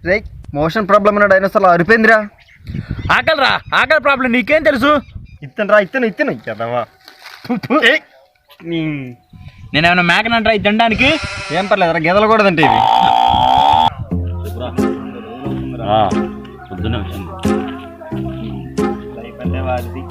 రేయ్ motion problem ఉన్న డైనోసార్లు అరిపోయిందిరా. ఆకలిరా, ఆకలి ప్రాబ్లం నీకేం తెలుసు? ఇత్తను కదవా. నేనేమన్నా మేకనంటరా ఇది తినడానికి? ఏం పర్లేదురా, గెదలు కూడా తింటే ఇవి. పొద్దున వారిది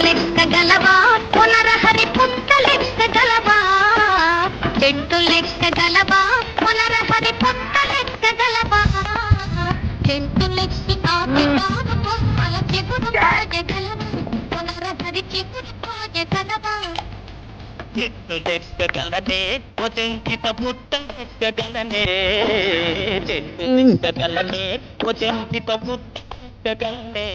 లెక్కగలవా పునరహరి పుట్టలెక్కగలవా చెట్టు లెక్కగలవా పునరహరి పుట్టలెక్కగలవా చెట్టు లెక్కి ఆపితాను బొమ్మల చెగురు పాయగలవా పునరహరి చెగురు పాయగలవా చెట్టు లెక్కగలనే పొచెంకిత పుట్ట లెక్కగలనే చెట్టు లెక్కగలనే పొచెంకిత పుట్ట లెక్కగలనే.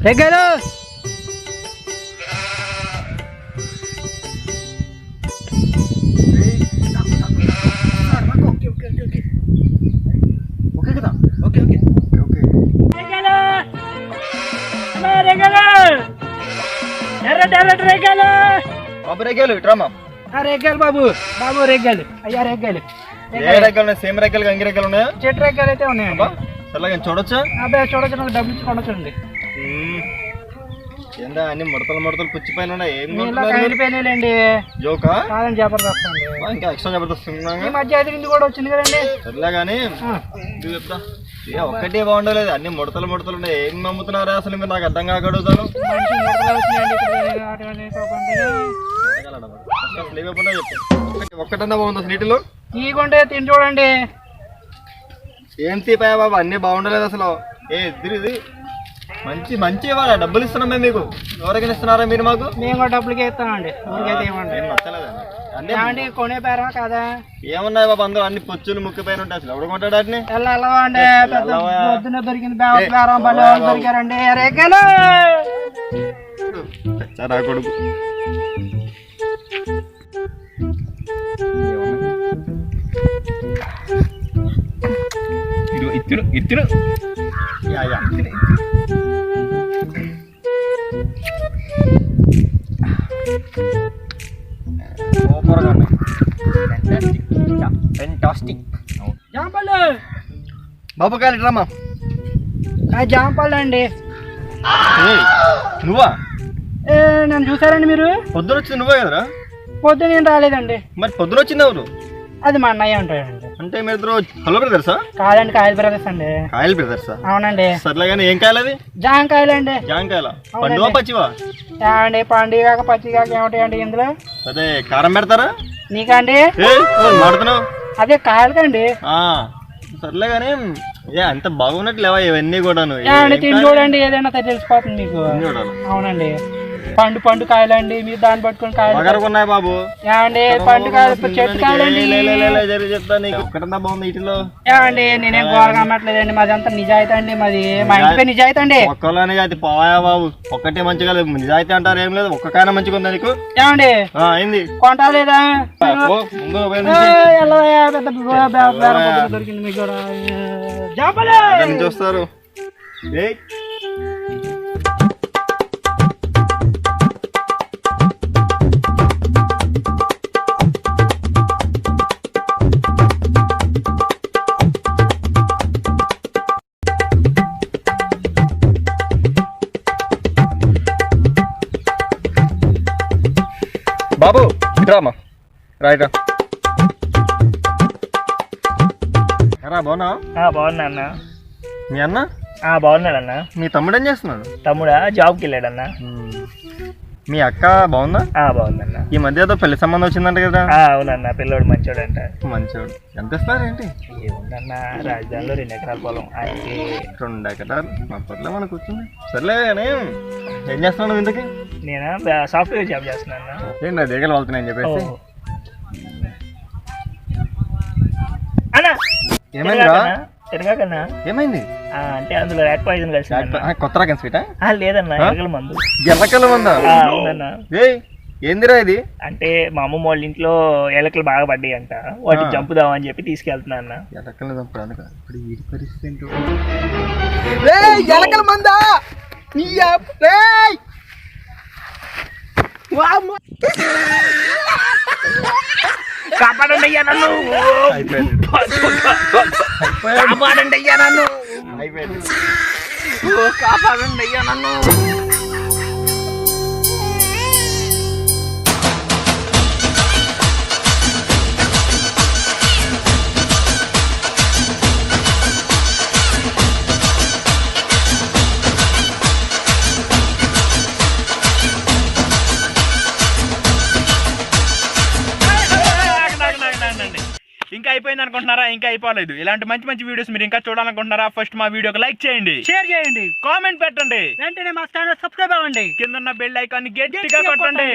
రెగ్గలు బాబు రెగ్గలు ఇట్రామా. రెగ్గలు బాబు, బాబు రెగ్గలు, అయ్యా రెగ్గలు. ఏ రెగ్గలు ఉన్నాయి? సేమ్ రెగ్గలు గంగి రెగ్గలు ఉన్నాయా? చెట్టు రెగ్గలు అయితే ఉన్నాయండి. సర్లే చూడొచ్చా? అబ్బాయి చూడొచ్చు, నాకు డబ్బులు ఇచ్చి కొనొచ్చండి. ఏందా అన్ని ముడతలు పుచ్చిపోయిన వెళ్ళిపోయినాయండి. జోకా కాదని జబర్దస్త్ అండి. ఇంకా ఎక్స్ట్రా జబర్దస్త్ ఈ మధ్య ఎదిరింది కూడా వచ్చింది కదండి. సర్లే కానీ చెప్తా, ఒక్కటే బాగుండలేదు, అన్ని ముడతలు ఉన్నాయి. ఏం నమ్ముతున్నారా అసలు మీరు? నాకు అర్థం కాకడుగుతాను. చెప్పు ఒక్కటన్నా బాగుంది అసలు నీటిలో? తీకుంటే తిని చూడండి. ఏం తీపాయా బాబు, అన్ని బాగుండలేదు అసలు. ఇది మంచి ఇవ్వాలా? డబ్బులు ఇస్తున్నాం మేము మీకు. ఎవరికైనా ఇస్తున్నారా మీరు మాకు? మేము కూడా డబ్బులకే ఇస్తామండి. నచ్చలేదండి. కొనే పేరా కదా? ఏమున్నాయి బాబు అందరూ అన్ని పొచ్చులు ముక్కిపోయిన ఉంటాయి. అసలు ఎవరు కొంటాడు వాటిని? వెళ్ళండి, పొద్దున్న దొరికింది బేరం బలి దొరికారండి. రేగలు రా కొడుకు. ఇత్తులు సూపర్గా ఉన్నాయి. ఫెంటాస్టిక్. జాంపళ్ళు బాబు కాలి డ్రామా. జాంపళ్ళు అండి. నువ్వా? నన్ను చూసారండి మీరు? పొద్దున వచ్చింది నువ్వే కదరా? పొద్దున ఏం రాలేదండి. మరి పొద్దున వచ్చింది ఎవరు? అది మా అన్నయ్య ఉంటాయండి. అంటే మీరు ఇద్దరు హలో బ్రదర్సా? కాదండి, కాయలు బ్రదర్స్ అండి. కాయలు బ్రదర్సా? అవునండి. సర్లే కానీ ఏం కాయలు? అది జాంకాయలండి. జాంకాయల పండువా పచ్చివా? అండి పండుగ పచ్చిగా ఏమిటాయండి ఇందులో? అదే కారం పెడతారా నీకండి? మాడుతున్నావు అదే కాయలకండి. సర్లే కానీ అంత బాగున్నట్లు లేవా ఇవన్నీ కూడాను? తిని చూడండి, ఏదైనా తెలిసిపోతుంది మీకు. అవునండి, పండు కాయలండి. మీరు దాన్ని పట్టుకుని కాయలు ఉన్నాయి బాబు. ఏమండి పండు కాయలు చెట్టు కాయలండి. చెప్తా నీకు ఒక్కటన్నా బాగుంది వీటిలో. ఏమండి నేనేం ఘోరగా అమ్మట్లేదండి, మాది అంతా నిజాయితీ అండి. మాది మా ఇంటిపై నిజాయితీ అండి. ఒక్కలోనే అది పోయా బాబు, ఒక్కటే మంచిగా లేదు. నిజాయితీ అంటారు ఏం లేదు, ఒక్కకైనా మంచిగా ఉందా నీకు? ఏమండి అయింది కొంటా లేదా? దొరికింది మీకు చూస్తారు. బాబు ఇట్రామా రైట్ రా బాగున్నావా? బాగున్నా అన్న. మీ అన్న బాగున్నాడన్న. మీ తమ్ముడు ఏం చేస్తున్నాడు? తమ్ముడా జాబ్కి వెళ్ళాడన్న. మీ అక్క బాగుందా? బాగుందన్న. ఈ మధ్య ఏదో పెళ్లి సంబంధం వచ్చిందంట కదా? అవునన్న, పిల్లోడు మంచోడు అంట. మంచోడు. ఎంత ఇస్తారు ఏంటి? ఏముందన్న, రాజధానిలో 2 ఎకరాల పొలం, ఆయనకి 2 ఎకరాలు అప్పట్లో మనకు వచ్చింది. సర్లే కానీ ఏం చేస్తున్నావు ఇంతకి? నేను సాఫ్ట్వేర్ జాబ్ చేస్తున్నా. ఏంటి నా దగ్గర వెళ్తున్నాయని చెప్పేసి ఏమైందిరా? తిరగాకన్నా. ఏమైంది? అంటే అందులో ర్యాట్ పాయిజన్ కలిసి. కొత్త రకం స్వీటా? లేదన్నా, ఎలకల మందు. ఎలకల మందా? అవునన్నా. ఏందిరా ఇది? అంటే మా అమ్మమ్మ వాళ్ళ ఇంట్లో ఎలకలు బాగా పడ్డాయి అంట, వాటిని చంపుదామని చెప్పి తీసుకెళ్తున్నా అన్న. ఎలకలు చంపడానికి ఇప్పుడు వీడి పరిస్థితి ఏంటో. ఎలకల మందా? కాపాడండి అయ్యా నన్ను, కాపాడండి అయ్యా నన్ను, కాపాడండి అయ్యా నన్ను. ఇంకా అయిపోయింది అనుకుంటున్నారా? ఇంకా అయిపోలేదు. ఇలాంటి మంచి మంచి వీడియోస్ మీరు ఇంకా చూడాలనుకుంటున్నారా? ఫస్ట్ మా వీడియోకి లైక్ చేయండి, షేర్ చేయండి, కామెంట్ పెట్టండి, వెంటనే మా ఛానల్ సబ్స్క్రైబ్ అవ్వండి, కింద ఉన్న బెల్ ఐకాన్ గట్టిగా కొట్టండి.